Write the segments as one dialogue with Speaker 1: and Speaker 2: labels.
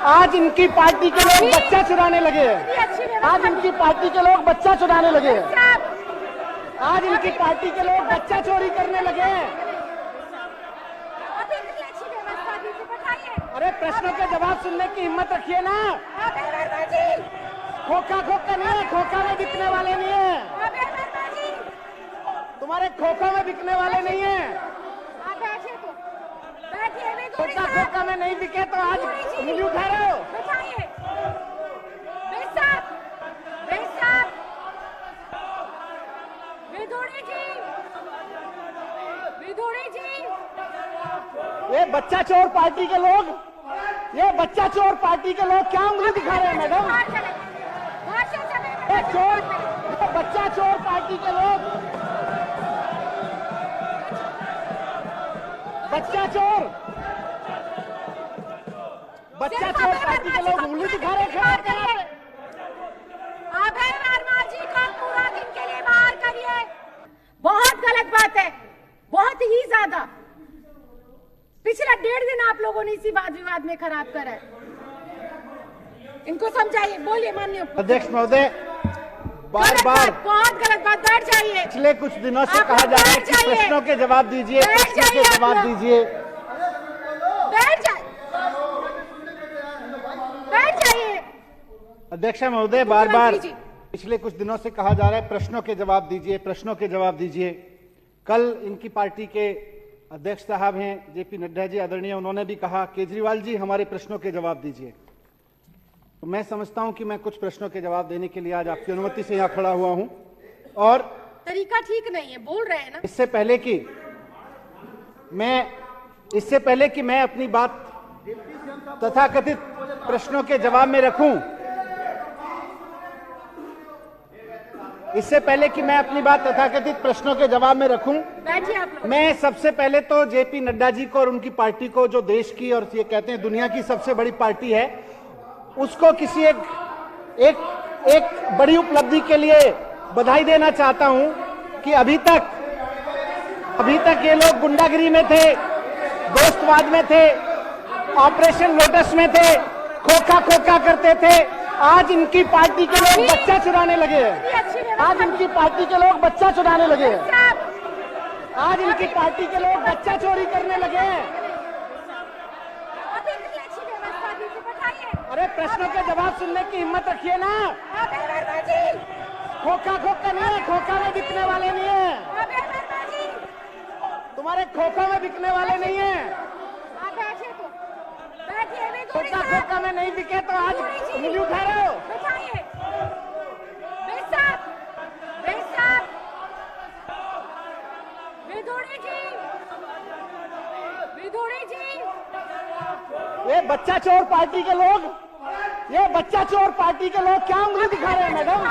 Speaker 1: आज इनकी पार्टी के लोग बच्चा चुराने लगे हैं। आज इनकी पार्टी के लोग बच्चा चुराने लगे हैं। आज इनकी पार्टी के लोग बच्चा चोरी करने लगे हैं। अरे प्रश्नों के जवाब सुनने की हिम्मत रखिए ना। खोखा खोखा नहीं है, खोखा में बिकने वाले नहीं है। तुम्हारे खोखा में बिकने वाले नहीं है। खोखा खोखा में नहीं बिके तो आज उंगली उठा रहे हो। ये बच्चा चोर पार्टी के लोग, ये बच्चा चोर पार्टी के लोग क्या उंगली दिखा रहे हैं मैडम? ये चोर, बच्चा चोर पार्टी के लोग, बच्चा चोर पार्टी के लोग उंगली दिखा रहे हैं।
Speaker 2: अभय वर्मा जी को पूरा दिन के लिए बाहर करिए। बहुत गलत बात है, बहुत ही ज्यादा। पिछला 1.5 दिन आप लोगों ने इसी वाद विवाद में खराब करा है। इनको समझाइए, बोलिए माननीय
Speaker 1: अध्यक्ष महोदय। बार बार
Speaker 2: बहुत गलत बात। बैठ जाइए।
Speaker 1: पिछले कुछ दिनों से कहा जा रहा है कि प्रश्नों के जवाब दीजिए, प्रश्नों के जवाब दीजिए।
Speaker 2: बैठ जाइए।
Speaker 1: अध्यक्ष महोदय, बार बार पिछले कुछ दिनों से कहा जा रहा है प्रश्नों के जवाब दीजिए, प्रश्नों के जवाब दीजिए। कल इनकी पार्टी के अध्यक्ष साहब हैं जेपी नड्डा जी आदरणीय, उन्होंने भी कहा केजरीवाल जी हमारे प्रश्नों के जवाब दीजिए। तो मैं समझता हूं कि मैं कुछ प्रश्नों के जवाब देने के लिए आज आपकी अनुमति से यहां खड़ा हुआ हूं। और
Speaker 2: तरीका ठीक नहीं है, बोल रहे हैं ना।
Speaker 1: इससे पहले कि मैं अपनी बात तथाकथित प्रश्नों के जवाब में रखूं, इससे पहले कि मैं अपनी बात तथाकथित प्रश्नों के जवाब में रखूं, मैं सबसे पहले तो जेपी नड्डा जी को और उनकी पार्टी को, जो देश की और ये कहते हैं दुनिया की सबसे बड़ी पार्टी है, उसको किसी एक बड़ी उपलब्धि के लिए बधाई देना चाहता हूं कि अभी तक ये लोग गुंडागिरी में थे, दोस्तवाद में थे, ऑपरेशन लोटस में थे, खोखा खोखा करते थे। आज इनकी पार्टी के लोग बच्चा चुराने लगे हैं। आज इनकी पार्टी के लोग बच्चा चुराने लगे हैं। आज इनकी पार्टी के लोग बच्चा चोरी करने लगे हैं। अरे प्रश्नों के जवाब सुनने की हिम्मत रखिए ना। खोखा खोखा नहीं है, खोखा में बिकने वाले नहीं है। तुम्हारे खोखा में बिकने वाले नहीं है। खोखा खोखा में नहीं बिके तो आज उंगली उठा रहे हो। ये बच्चा चोर पार्टी के लोग, ये बच्चा चोर पार्टी के लोग क्या उंगली दिखा रहे हैं मैडम?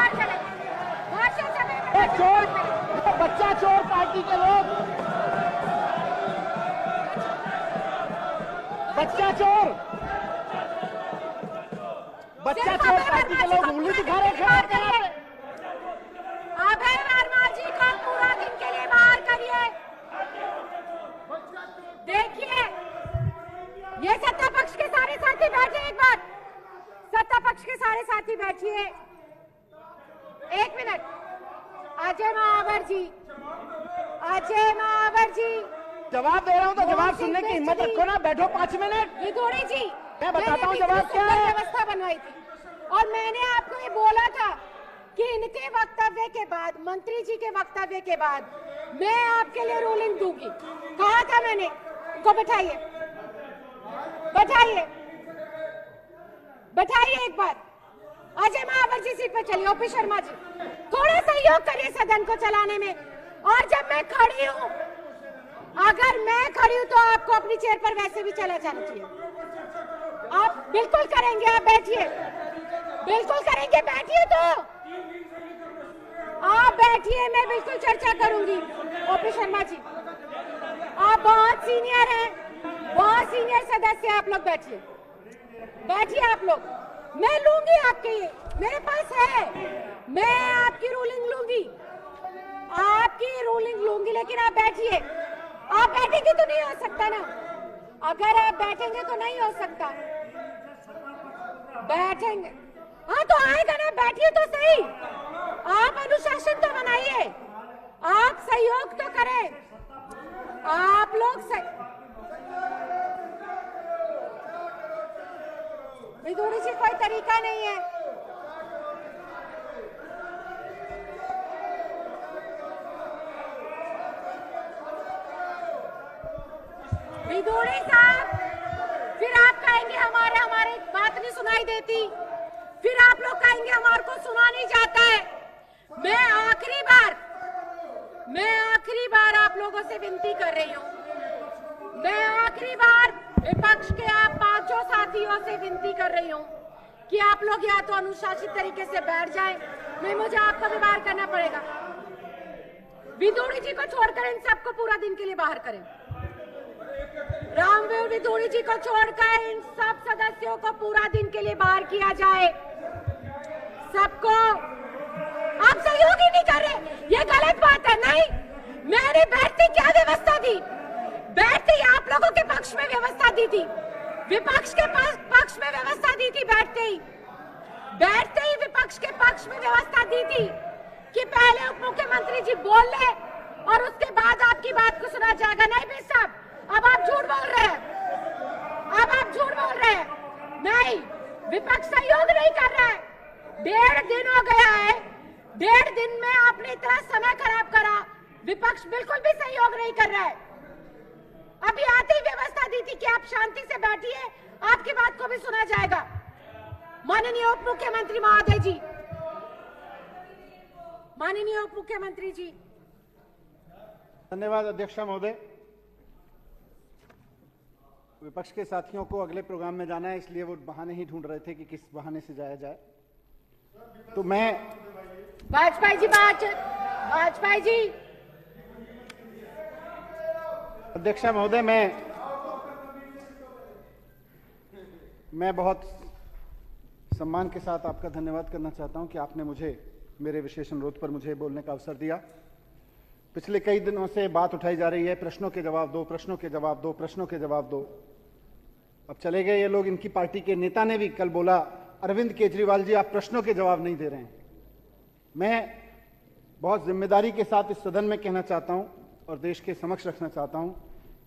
Speaker 1: ये चोर, बच्चा चोर पार्टी के लोग, बच्चा चोर पार्टी के लोग उंगली दिखा रहे हैं।
Speaker 2: अभय वर्मा जी को पूरा दिन के लिए बाहर करिए। देखिए, ये सत्ता पक्ष के सारे साथी बैठे। एक बार सत्ता पक्ष के सारे साथी बैठिए। 1 मिनट। अजय महावर जी,
Speaker 1: जवाब दे रहा हूं तो जवाब सुनने की हिम्मत रखो ना। बैठो 5 मिनट।
Speaker 2: विदोड़ी जी,
Speaker 1: मैं बताता हूं जवाब क्या है।
Speaker 2: व्यवस्था बनवाई थी और मैंने आपको ये बोला था कि इनके वक्तव्य के बाद, मंत्री जी के वक्तव्य के बाद मैं आपके लिए रूलिंग दूंगी। कहा था मैंने। इनको बैठाइए, एक बार। अजय महावर जी सीट पर चलिए। ओपी शर्मा जी, थोड़ा सहयोग करिए सदन को चलाने में। और जब मैं खड़ी हूं, अगर मैं खड़ी हूं तो आपको अपनी चेयर पर वैसे भी चला जाना चाहिए। आप बिल्कुल करेंगे, आप बैठिए। बिल्कुल करेंगे, बैठिए। तो आप बैठिए, मैं बिल्कुल चर्चा करूंगी। ओपी शर्मा जी, आप बहुत सीनियर हैं, बहुत सीनियर सदस्य। आप लोग बैठिए आप लोग। मैं लूंगी आपके, मेरे पास है, मैं आपकी रूलिंग लूंगी, लेकिन आप बैठिए। आप बैठेंगे तो नहीं हो सकता ना। अगर आप बैठेंगे तो नहीं हो सकता। बैठेंगे। हाँ तो आएगा ना, बैठिए तो सही। आप अनुशासन तो बनाइए, आप सहयोग तो करें। आप लोग थोड़ी सी कोई तरीका नहीं है। विदुड़ी साहब, फिर आप कहेंगे हमारे बात नहीं सुनाई देती, फिर आप लोग कहेंगे हमारे को सुना नहीं जाता है। मैं आखिरी बार आप लोगों से विनती कर रही हूँ। मैं आखिरी बार विपक्ष के आप पांचों साथियों से विनती कर रही हूँ कि आप लोग या तो अनुशासित तरीके से बैठ जाएं, नहीं मुझे आपको भी बाहर करना पड़ेगा। विदुड़ी जी को छोड़कर इन सबको पूरा दिन के लिए बाहर करें। रामवीर विदुड़ी जी को छोड़कर इन सब सदस्यों को पूरा दिन के लिए बाहर किया जाए। सबको आप सहयोग ही नहीं कर रहे, ये गलत बात है। नहीं, मैंने बैठती क्या व्यवस्था दी, बैठती आप लोगों के पक्ष में व्यवस्था दी थी, विपक्ष के पक्ष में व्यवस्था दी थी। बैठते ही विपक्ष के पक्ष में व्यवस्था दी थी कि पहले उप मुख्यमंत्री जी बोल ले और उसके बाद आपकी बात को सुना जाएगा। नहीं भाई साहब, अब आप झूठ बोल रहे हैं, नहीं, विपक्ष सहयोग नहीं कर रहा है। 1.5 दिन हो गया है, 1.5 दिन में आपने इतना समय खराब करा, विपक्ष बिल्कुल भी सहयोग नहीं कर रहा है। अभी आते ही व्यवस्था दी थी कि आप शांति से बैठिए, आपकी बात को भी सुना जाएगा। माननीय उप मुख्यमंत्री महोदय जी, माननीय उप मुख्यमंत्री जी।
Speaker 1: धन्यवाद अध्यक्ष महोदय। विपक्ष के साथियों को अगले प्रोग्राम में जाना है, इसलिए वो बहाने ही ढूंढ रहे थे कि किस बहाने से जाया जाए। तो मैं
Speaker 2: वाजपेयी जी
Speaker 1: अध्यक्ष महोदय, मैं बहुत सम्मान के साथ आपका धन्यवाद करना चाहता हूं कि आपने मुझे मेरे विशेष अनुरोध पर मुझे बोलने का अवसर दिया। पिछले कई दिनों से बात उठाई जा रही है, प्रश्नों के जवाब दो, प्रश्नों के जवाब दो, प्रश्नों के जवाब दो। अब चले गए ये लोग। इनकी पार्टी के नेता ने भी कल बोला, अरविंद केजरीवाल जी आप प्रश्नों के जवाब नहीं दे रहे हैं। मैं बहुत जिम्मेदारी के साथ इस सदन में कहना चाहता हूं और देश के समक्ष रखना चाहता हूं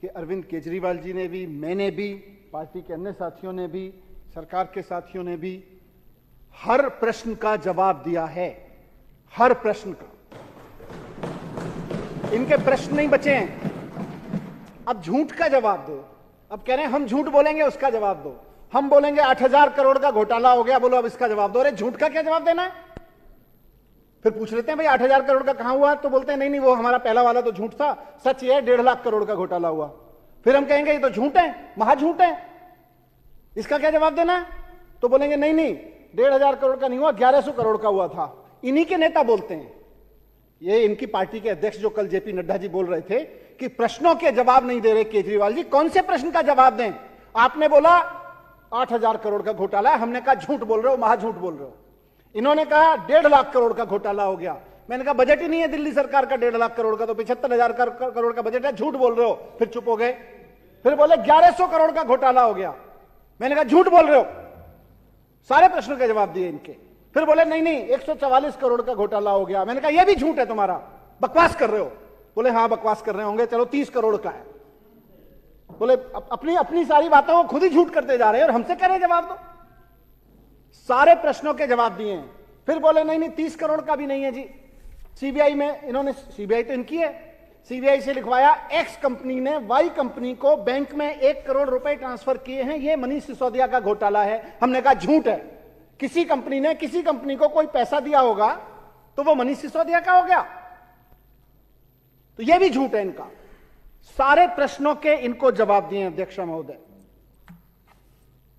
Speaker 1: कि अरविंद केजरीवाल जी ने भी, मैंने भी, पार्टी के अन्य साथियों ने भी, सरकार के साथियों ने भी हर प्रश्न का जवाब दिया है, हर प्रश्न का। इनके प्रश्न नहीं बचे हैं। अब झूठ का जवाब दो। अब कह रहे हैं हम झूठ बोलेंगे, उसका जवाब दो। हम बोलेंगे 8,000 करोड़ का घोटाला हो गया, बोलो अब इसका जवाब दो। अरे झूठ का क्या जवाब देना है? फिर पूछ लेते हैं भाई 8,000 करोड़ का कहां हुआ, तो बोलते हैं नहीं वो हमारा पहला वाला तो झूठ था, सच ये है 1.5 लाख करोड़ का घोटाला हुआ। फिर हम कहेंगे ये तो झूठ है, महाझूठ है, इसका क्या जवाब देना है? तो बोलेंगे नहीं 1,500 करोड़ का नहीं हुआ, 1,100 करोड़ का हुआ था। इन्हीं के नेता बोलते हैं। ये इनकी पार्टी के अध्यक्ष जो कल जेपी नड्डा जी बोल रहे थे कि प्रश्नों के जवाब नहीं दे रहे केजरीवाल जी। कौन से प्रश्न का जवाब दें? आपने बोला 8,000 करोड़ का घोटाला है, हमने कहा झूठ बोल रहे हो, महाझूठ बोल रहे हो। इन्होंने कहा 1.5 लाख करोड़ का घोटाला हो गया। मैंने कहा बजट ही नहीं है दिल्ली सरकार का 1.5 लाख करोड़ का, तो 75,000 करोड़ का बजट है, झूठ बोल रहे हो। फिर चुप हो गए। फिर बोले 1,100 करोड़ का घोटाला हो गया। मैंने कहा झूठ बोल रहे हो। सारे प्रश्नों के जवाब दिए इनके। फिर बोले नहीं 144 करोड़ का घोटाला हो गया। मैंने कहा यह भी झूठ है तुम्हारा, बकवास कर रहे हो। बोले हाँ बकवास कर रहे होंगे, चलो 30 करोड़ का है। बोले अपनी सारी बातों को खुद ही झूठ करते जा रहे हैं और हमसे कह रहे जवाब दो। सारे प्रश्नों के जवाब दिए हैं। फिर बोले नहीं 30 करोड़ का भी नहीं है जी। सीबीआई में इन्होंने, सीबीआई तो इनकी है, सीबीआई से लिखवाया एक्स कंपनी ने वाई कंपनी को बैंक में 1 करोड़ रुपए ट्रांसफर किए हैं, यह मनीष सिसोदिया का घोटाला है। हमने कहा झूठ है। किसी कंपनी ने किसी कंपनी को कोई पैसा दिया होगा तो वो मनीष सिसोदिया का हो गया, तो यह भी झूठ है इनका। सारे प्रश्नों के इनको जवाब दिए अध्यक्ष महोदय।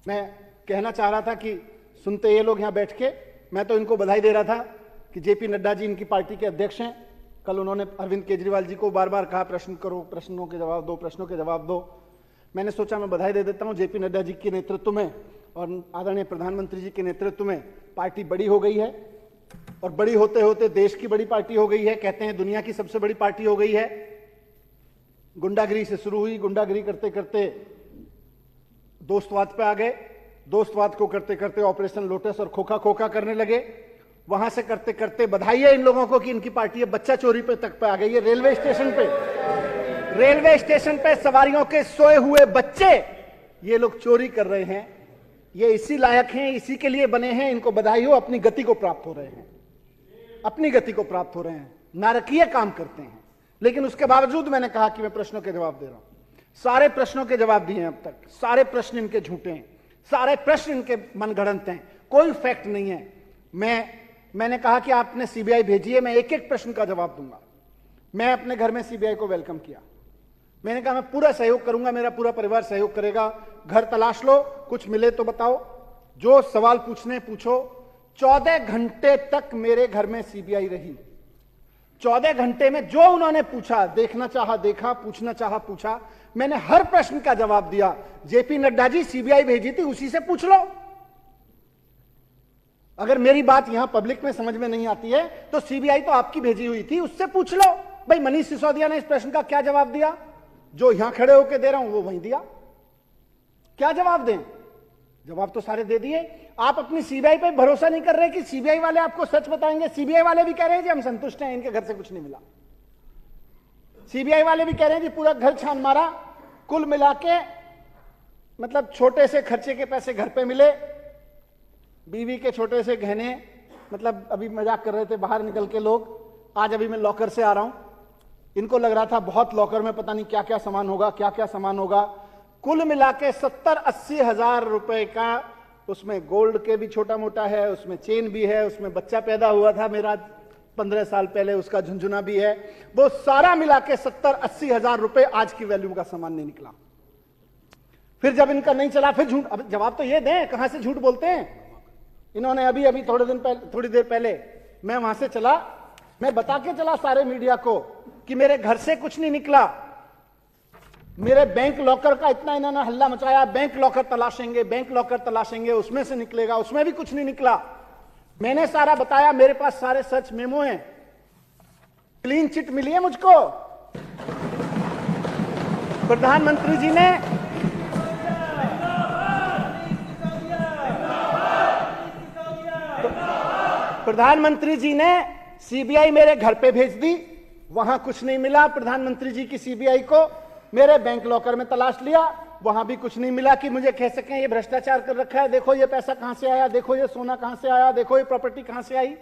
Speaker 1: मैं कहना चाह रहा था कि सुनते ये लोग यहां बैठ के, मैं तो इनको बधाई दे रहा था कि जेपी नड्डा जी इनकी पार्टी के अध्यक्ष हैं। कल उन्होंने अरविंद केजरीवाल जी को बार बार कहा प्रश्न करो, प्रश्नों के जवाब दो, प्रश्नों के जवाब दो। मैंने सोचा मैं बधाई दे देता हूं जेपी नड्डा जी के नेतृत्व में और आदरणीय प्रधानमंत्री जी के नेतृत्व में पार्टी बड़ी हो गई है और बड़ी होते होते देश की बड़ी पार्टी हो गई है। कहते हैं दुनिया की सबसे बड़ी पार्टी हो गई है। गुंडागिरी से शुरू हुई, गुंडागिरी करते करते दोस्तवाद पे आ गए, दोस्तवाद को करते करते ऑपरेशन लोटस और खोखा खोखा करने लगे। वहां से करते करते बधाई है इन लोगों को कि इनकी पार्टी अब बच्चा चोरी पे तक पे आ गई है। रेलवे स्टेशन पे सवारियों के सोए हुए बच्चे ये लोग चोरी कर रहे हैं। ये इसी लायक हैं, इसी के लिए बने हैं। इनको बधाई हो, अपनी गति को प्राप्त हो रहे हैं, अपनी गति को प्राप्त हो रहे हैं। नारकीय काम करते हैं, लेकिन उसके बावजूद मैंने कहा कि मैं प्रश्नों के जवाब दे रहा हूं। सारे प्रश्नों के जवाब दिए हैं अब तक। सारे प्रश्न इनके झूठे हैं, सारे प्रश्न इनके मनगढ़ंत हैं, कोई फैक्ट नहीं है। मैंने कहा कि आपने सीबीआई भेजी है, मैं एक एक प्रश्न का जवाब दूंगा। मैं अपने घर में सीबीआई को वेलकम किया। मैंने कहा मैं पूरा सहयोग करूंगा, मेरा पूरा परिवार सहयोग करेगा। घर तलाश लो, कुछ मिले तो बताओ, जो सवाल पूछने पूछो। 14 घंटे तक मेरे घर में सीबीआई रही। 14 घंटे में जो उन्होंने पूछा, देखना चाहा देखा, पूछना चाहा पूछा। मैंने हर प्रश्न का जवाब दिया। जेपी नड्डा जी सीबीआई भेजी थी, उसी से पूछ लो। अगर मेरी बात यहां पब्लिक में समझ में नहीं आती है तो सीबीआई तो आपकी भेजी हुई थी, उससे पूछ लो। भाई मनीष सिसोदिया ने इस प्रश्न का क्या जवाब दिया? जो यहां खड़े होकर दे रहा हूं वो वहीं दिया। क्या जवाब दें? जवाब तो सारे दे दिए। आप अपनी सीबीआई पे भरोसा नहीं कर रहे कि सीबीआई वाले आपको सच बताएंगे। सीबीआई वाले भी कह रहे हैं जी हम संतुष्ट हैं, इनके घर से कुछ नहीं मिला। सीबीआई वाले भी कह रहे हैं जी पूरा घर छान मारा, कुल मिला के मतलब छोटे से खर्चे के पैसे घर पे मिले, बीवी के छोटे से गहने, मतलब अभी मजाक कर रहे थे बाहर निकल के लोग। आज अभी मैं लॉकर से आ रहा हूं, इनको लग रहा था बहुत लॉकर में पता नहीं क्या क्या सामान होगा, क्या क्या सामान होगा। कुल मिला के 70-80 हजार रुपए का, उसमें गोल्ड के भी छोटा मोटा है, उसमें चेन भी है, उसमें बच्चा पैदा हुआ था मेरा 15 साल पहले, उसका झुंझुना भी है। वो सारा मिला के 70-80 हजार रुपए आज की वैल्यू का सामान नहीं निकला। फिर जब इनका नहीं चला, फिर झूठ। अब जवाब तो ये दें, कहां से झूठ बोलते हैं इन्होंने। अभी थोड़ी देर पहले मैं वहां से चला, मैं बता के चला सारे मीडिया को कि मेरे घर से कुछ नहीं निकला। मेरे बैंक लॉकर का इतना इन्होंने हल्ला मचाया, बैंक लॉकर तलाशेंगे, बैंक लॉकर तलाशेंगे, उसमें से निकलेगा, उसमें भी कुछ नहीं निकला। मैंने सारा बताया, मेरे पास सारे सर्च मेमो हैं, क्लीन चिट मिली है मुझको। प्रधानमंत्री जी ने सीबीआई मेरे घर पे भेज दी, वहां कुछ नहीं मिला। प्रधानमंत्री जी की सीबीआई को मेरे बैंक लॉकर में तलाश लिया, वहां भी कुछ नहीं मिला कि मुझे कह सकें ये भ्रष्टाचार कर रखा है, देखो ये पैसा कहां से आया, देखो ये सोना कहां से आया, देखो ये प्रॉपर्टी कहां से आई।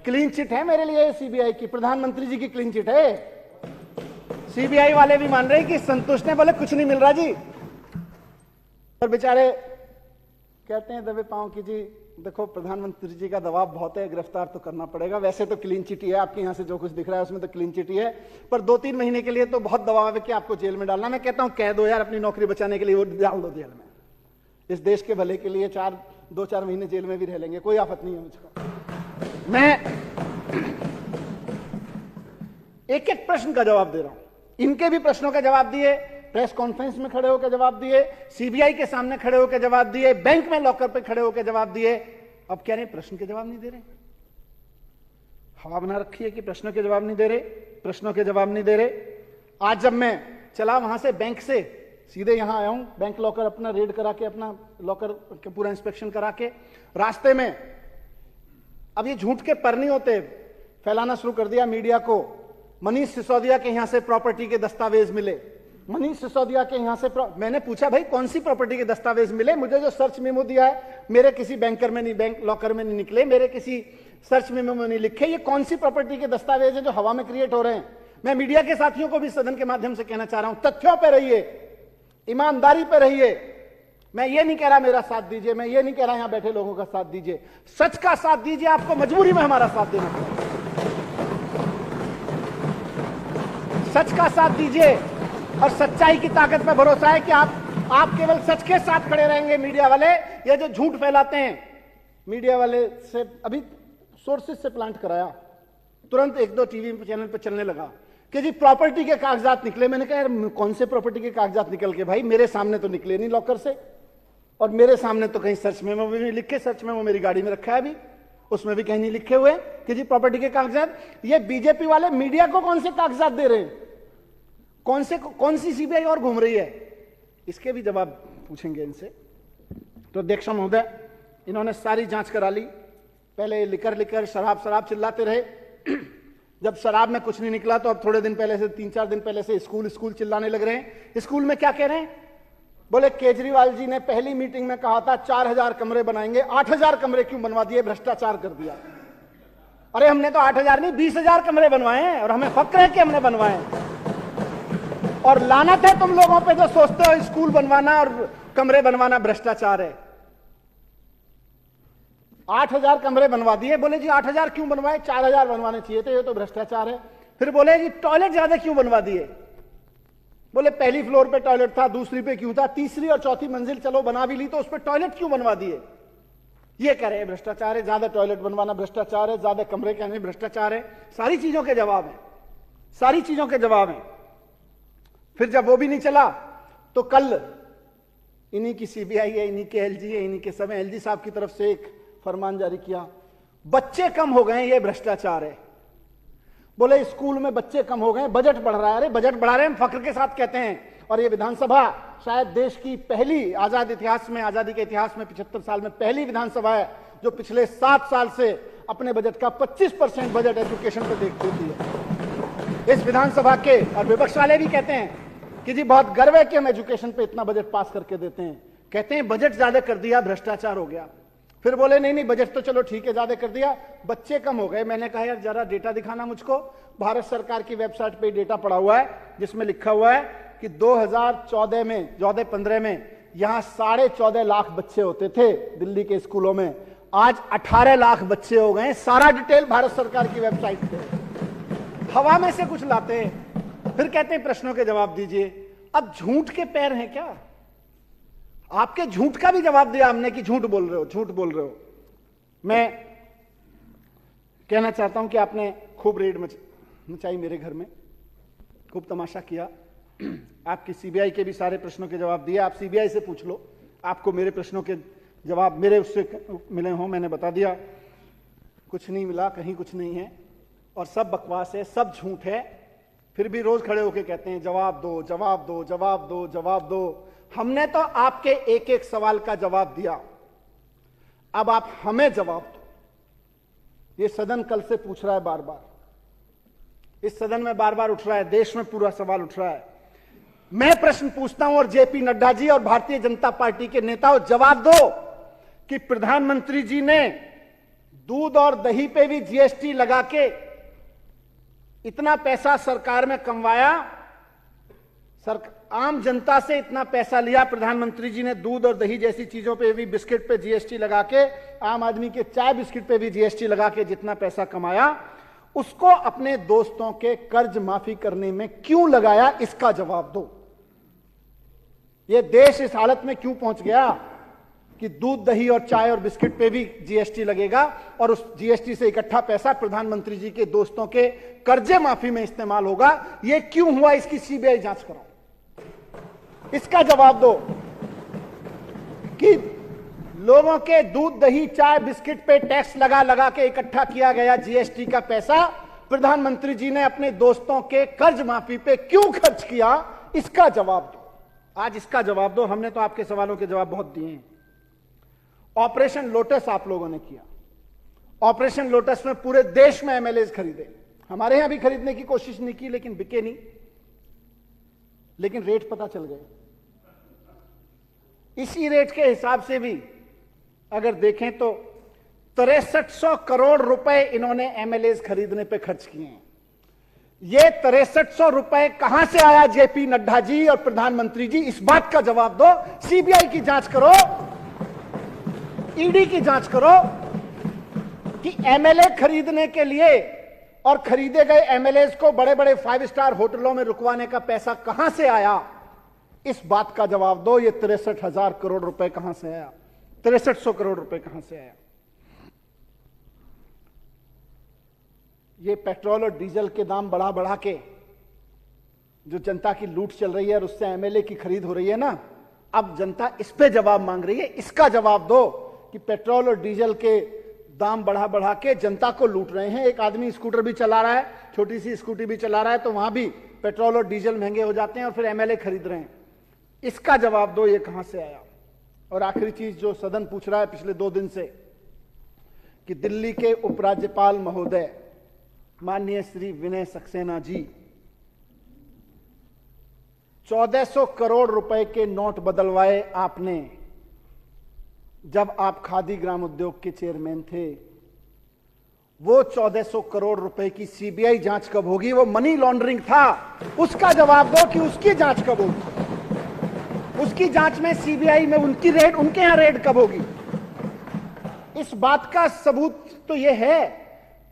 Speaker 1: क्लीन चिट है मेरे लिए सीबीआई की, प्रधानमंत्री जी की क्लीन चिट है। सीबीआई वाले भी मान रहे कि संतुष्ट हैं, बोले कुछ नहीं मिल रहा जी। और बेचारे कहते हैं दबे पांव की जी देखो प्रधानमंत्री जी का दबाव बहुत है, गिरफ्तार तो करना पड़ेगा। वैसे तो क्लीन चिट ही है, आपके यहां से जो कुछ दिख रहा है उसमें तो क्लीन चिट ही है, पर 2-3 महीने के लिए तो बहुत दबाव है कि आपको जेल में डालना। मैं कहता हूं कह दो यार, अपनी नौकरी बचाने के लिए वो डाल दो जेल में। इस देश के भले के लिए 2-4 महीने जेल में भी रह लेंगे, कोई आफत नहीं है मुझको। मैं एक एक प्रश्न का जवाब दे रहा हूं। इनके भी प्रश्नों का जवाब दिए, प्रेस कॉन्फ्रेंस में खड़े होकर जवाब दिए, सीबीआई के सामने खड़े होकर जवाब दिए, बैंक में लॉकर पे खड़े होकर जवाब दिए। अब कह रहे प्रश्न के जवाब नहीं दे रहे। हवा बना रखी है कि प्रश्नों के जवाब नहीं दे रहे, प्रश्नों के जवाब नहीं दे रहे। आज जब मैं चला वहां से, बैंक से सीधे यहां आया हूं, बैंक लॉकर अपना रेड करा के, अपना लॉकर का पूरा इंस्पेक्शन करा के, रास्ते में अब ये झूठ के पर नहीं होते, फैलाना शुरू कर दिया मीडिया को। मनीष सिसोदिया के यहां से प्रॉपर्टी के दस्तावेज मिले, मनीष सिसोदिया के यहां से मैंने पूछा भाई कौन सी प्रॉपर्टी के दस्तावेज मिले? मुझे जो सर्च मेमो दिया है मेरे किसी बैंकर में नहीं, बैंक लॉकर में नहीं निकले, मेरे किसी सर्च मेमो में नहीं लिखे। ये कौन सी प्रॉपर्टी के दस्तावेज हैं जो हवा में क्रिएट हो रहे हैं? मैं मीडिया के साथियों को भी सदन के माध्यम से कहना चाह रहा हूं, तथ्यों पर रहिए, ईमानदारी पर रहिए। मैं ये नहीं कह रहा मेरा साथ दीजिए, मैं ये नहीं कह रहा यहां बैठे लोगों का साथ दीजिए, सच का साथ दीजिए। आपको मजबूरी में हमारा साथ देना पड़ेगा, सच का साथ दीजिए। और सच्चाई की ताकत में भरोसा है कि आप केवल सच के साथ खड़े रहेंगे। मीडिया वाले ये जो झूठ फैलाते हैं, मीडिया वाले से अभी सोर्सेस से प्लांट कराया, तुरंत 1-2 टीवी चैनल पे चलने लगा कि जी प्रॉपर्टी के कागजात निकले। मैंने कहा यार कौन से प्रॉपर्टी के कागजात निकल के? भाई मेरे सामने तो निकले नहीं लॉकर से, और मेरे सामने तो कहीं सर्च मेमो में नहीं लिखे। सर्च मेमो मेरी गाड़ी में रखा है अभी, उसमें भी कहीं नहीं लिखे हुए कि जी प्रॉपर्टी के कागजात। ये बीजेपी वाले मीडिया को कौन से कागजात दे रहे हैं? कौन सी सीबीआई और घूम रही है? इसके भी जवाब पूछेंगे इनसे। तो अध्यक्ष महोदय, इन्होंने सारी जांच करा ली। पहले लिकर शराब शराब चिल्लाते रहे। जब शराब में कुछ नहीं निकला तो अब थोड़े दिन पहले से, 3-4 दिन पहले से स्कूल चिल्लाने लग रहे हैं। स्कूल में क्या कह रहे हैं? बोले केजरीवाल जी ने पहली मीटिंग में कहा था 4000 कमरे बनाएंगे, 8000 कमरे क्यों बनवा दिए? भ्रष्टाचार कर दिया। अरे हमने तो 8000 नहीं 20,000 कमरे बनवाए हैं और हमें फक्र है कि हमने बनवाए हैं। और लानत है तुम लोगों पे जो सोचते हो स्कूल बनवाना और कमरे बनवाना भ्रष्टाचार है। 8000 कमरे बनवा दिए। बोले जी 8000 क्यों बनवाए? 4000 बनवाने चाहिए थे, ये तो भ्रष्टाचार है। फिर बोले जी टॉयलेट ज्यादा क्यों बनवा दिए? बोले पहली फ्लोर पे टॉयलेट था, दूसरी पे क्यों था? तीसरी और चौथी मंजिल चलो बना भी ली तो उस पर टॉयलेट क्यों बनवा दिए? ये कह रहे हैं भ्रष्टाचार है, ज्यादा टॉयलेट बनवाना भ्रष्टाचार है, ज्यादा कमरे कहने भ्रष्टाचार है। सारी चीजों के जवाब है, सारी चीजों के जवाब है। फिर जब वो भी नहीं चला तो कल इन्हीं की सीबीआई है, इन्हीं के एलजी है, इन्हीं के सब एलजी साहब की तरफ से एक फरमान जारी किया, बच्चे कम हो गए, ये भ्रष्टाचार है। बोले स्कूल में बच्चे कम हो गए, बजट बढ़ रहा है। अरे बजट बढ़ा रहे हैं, हम फख्र के साथ कहते हैं। और ये विधानसभा शायद देश की पहली आजादी के इतिहास में 75 साल में पहली विधानसभा है जो पिछले 7 साल से अपने बजट का 25% बजट एजुकेशन पे देती है। इस विधानसभा के और विपक्ष वाले भी कहते हैं कि जी बहुत गर्व है कि हम एजुकेशन पे इतना बजट पास करके देते हैं। कहते हैं बजट ज्यादा कर दिया, भ्रष्टाचार हो गया। फिर बोले नहीं बजट तो चलो ठीक है ज्यादा कर दिया, बच्चे कम हो गए। मैंने कहा यार जरा डेटा दिखाना मुझको। भारत सरकार की वेबसाइट पे डेटा पड़ा हुआ है जिसमें लिखा हुआ है कि 2014-15 में यहां 14.5 लाख बच्चे होते थे दिल्ली के स्कूलों में, आज 18 लाख बच्चे हो गए। सारा डिटेल भारत सरकार की वेबसाइट पे। हवा में से कुछ लाते हैं, फिर कहते हैं प्रश्नों के जवाब दीजिए। अब झूठ के पैर हैं क्या? आपके झूठ का भी जवाब दिया हमने कि झूठ बोल रहे हो, झूठ बोल रहे हो। मैं कहना चाहता हूं कि आपने खूब रेड मचाई मेरे घर में, खूब तमाशा किया। आपकी सीबीआई के भी सारे प्रश्नों के जवाब दिए। आप सीबीआई से पूछ लो, आपको मेरे प्रश्नों के जवाब मेरे उससे मिले हों। मैंने बता दिया कुछ नहीं मिला, कहीं कुछ नहीं है और सब बकवास है, सब झूठ है। फिर भी रोज खड़े होकर कहते हैं जवाब दो, जवाब दो, जवाब दो, जवाब दो। हमने तो आपके एक एक सवाल का जवाब दिया, अब आप हमें जवाब दो। ये सदन कल से पूछ रहा है बार बार, इस सदन में बार बार उठ रहा है, देश में पूरा सवाल उठ रहा है। मैं प्रश्न पूछता हूं और जेपी नड्डा जी और भारतीय जनता पार्टी के नेताओं जवाब दो कि प्रधानमंत्री जी ने दूध और दही पे भी जीएसटी लगा के इतना पैसा सरकार में कमवाया, आम जनता से इतना पैसा लिया। प्रधानमंत्री जी ने दूध और दही जैसी चीजों पे भी, बिस्किट पे जीएसटी लगा के, आम आदमी के चाय बिस्किट पे भी जीएसटी लगा के जितना पैसा कमाया, उसको अपने दोस्तों के कर्ज माफी करने में क्यों लगाया? इसका जवाब दो। ये देश इस हालत में क्यों पहुंच गया कि दूध दही और चाय और बिस्किट पे भी जीएसटी लगेगा और उस जीएसटी से इकट्ठा पैसा प्रधानमंत्री जी के दोस्तों के कर्जे माफी में इस्तेमाल होगा? ये क्यों हुआ? इसकी सीबीआई जांच कराओ, इसका जवाब दो कि लोगों के दूध दही चाय बिस्किट पे टैक्स लगा लगा के इकट्ठा किया गया जीएसटी का पैसा प्रधानमंत्री जी ने अपने दोस्तों के कर्ज माफी पे क्यों खर्च किया? इसका जवाब दो, आज इसका जवाब दो। हमने तो आपके सवालों के जवाब बहुत दिए हैं। ऑपरेशन लोटस आप लोगों ने किया। ऑपरेशन लोटस में पूरे देश में एमएलएज खरीदे, हमारे यहां भी खरीदने की कोशिश नहीं की लेकिन बिके नहीं, लेकिन रेट पता चल गए। इसी रेट के हिसाब से भी अगर देखें तो 6300 करोड़ रुपए इन्होंने एमएलएज खरीदने पे खर्च किए हैं। ये 6300 रुपए कहां से आया जेपी नड्डा जी और प्रधानमंत्री जी? इस बात का जवाब दो। सीबीआई की जांच करो, ईडी की जांच करो कि एमएलए खरीदने के लिए और खरीदे गए एमएलएज को बड़े बड़े 5 स्टार होटलों में रुकवाने का पैसा कहां से आया? इस बात का जवाब दो। ये 63,000 करोड़ रुपए कहां से आया? 6300 करोड़ रुपए कहां से आया? ये पेट्रोल और डीजल के दाम बढ़ा बढ़ा के जो जनता की लूट चल रही है और उससे एमएलए की खरीद हो रही है ना, अब जनता इस पे जवाब मांग रही है। इसका जवाब दो कि पेट्रोल और डीजल के दाम बढ़ा बढ़ा के जनता को लूट रहे हैं। एक आदमी स्कूटर भी चला रहा है, छोटी सी स्कूटी भी चला रहा है, तो वहां भी पेट्रोल और डीजल महंगे हो जाते हैं और फिर एमएलए खरीद रहे हैं। इसका जवाब दो, ये कहां से आया? और आखिरी चीज जो सदन पूछ रहा है पिछले 2 दिन से कि दिल्ली के उपराज्यपाल महोदय माननीय श्री विनय सक्सेना जी 1400 करोड़ रुपए के नोट बदलवाए आपने जब आप खादी ग्राम उद्योग के चेयरमैन थे। वो 1400 करोड़ रुपए की सीबीआई जांच कब होगी? वो मनी लॉन्ड्रिंग था, उसका जवाब दो कि उसकी जांच कब होगी? उसकी जांच में सीबीआई में उनकी रेड, उनके यहां रेड कब होगी? इस बात का सबूत तो यह है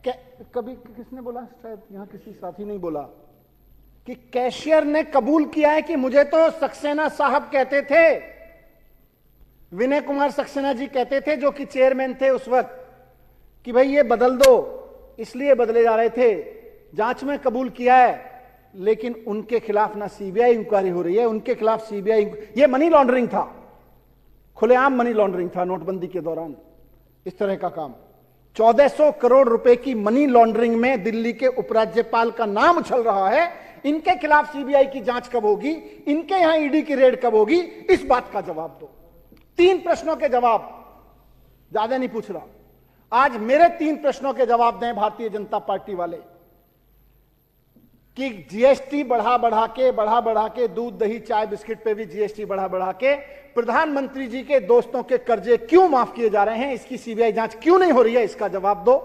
Speaker 1: कि कभी किसने बोला, शायद यहां किसी साथी ने बोला कि कैशियर ने कबूल किया है कि मुझे तो सक्सेना साहब कहते थे, विनय कुमार सक्सेना जी कहते थे जो कि चेयरमैन थे उस वक्त, कि भाई ये बदल दो, इसलिए बदले जा रहे थे। जांच में कबूल किया है, लेकिन उनके खिलाफ ना सीबीआई इंक्वायरी हो रही है, उनके खिलाफ सीबीआई, ये मनी लॉन्ड्रिंग था, खुलेआम मनी लॉन्ड्रिंग था नोटबंदी के दौरान। इस तरह का काम 1400 करोड़ रुपए की मनी लॉन्ड्रिंग में दिल्ली के उपराज्यपाल का नाम उछल रहा है। इनके खिलाफ सीबीआई की जांच कब होगी? इनके यहां ईडी की रेड कब होगी? इस बात का जवाब दो। 3 प्रश्नों के जवाब, ज्यादा नहीं पूछ रहा, आज मेरे 3 प्रश्नों के जवाब दें भारतीय जनता पार्टी वाले कि जीएसटी बढ़ा के दूध दही चाय बिस्किट पे भी जीएसटी बढ़ा के प्रधानमंत्री जी के दोस्तों के कर्जे क्यों माफ किए जा रहे हैं? इसकी सीबीआई जांच क्यों नहीं हो रही है? इसका जवाब दो,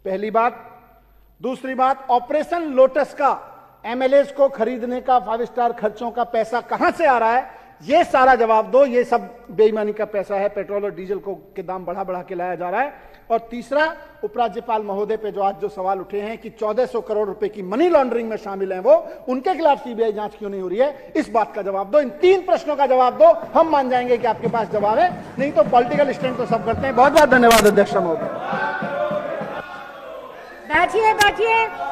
Speaker 1: पहली बात। दूसरी बात, ऑपरेशन लोटस का एमएलएस को खरीदने का 5 स्टार खर्चों का पैसा कहां से आ रहा है? ये सारा जवाब दो। ये सब बेईमानी का पैसा है, पेट्रोल और डीजल को के दाम बढ़ा के लाया जा रहा है। और तीसरा, उपराज्यपाल महोदय पे जो आज जो सवाल उठे हैं कि 1400 करोड़ रुपए की मनी लॉन्ड्रिंग में शामिल हैं वो, उनके खिलाफ सीबीआई जांच क्यों नहीं हो रही है? इस बात का जवाब दो। इन 3 प्रश्नों का जवाब दो, हम मान जाएंगे कि आपके पास जवाब है, नहीं तो पॉलिटिकल स्टैंड तो सब करते हैं। बहुत बहुत धन्यवाद अध्यक्ष महोदय।
Speaker 2: बैठिए बैठिए।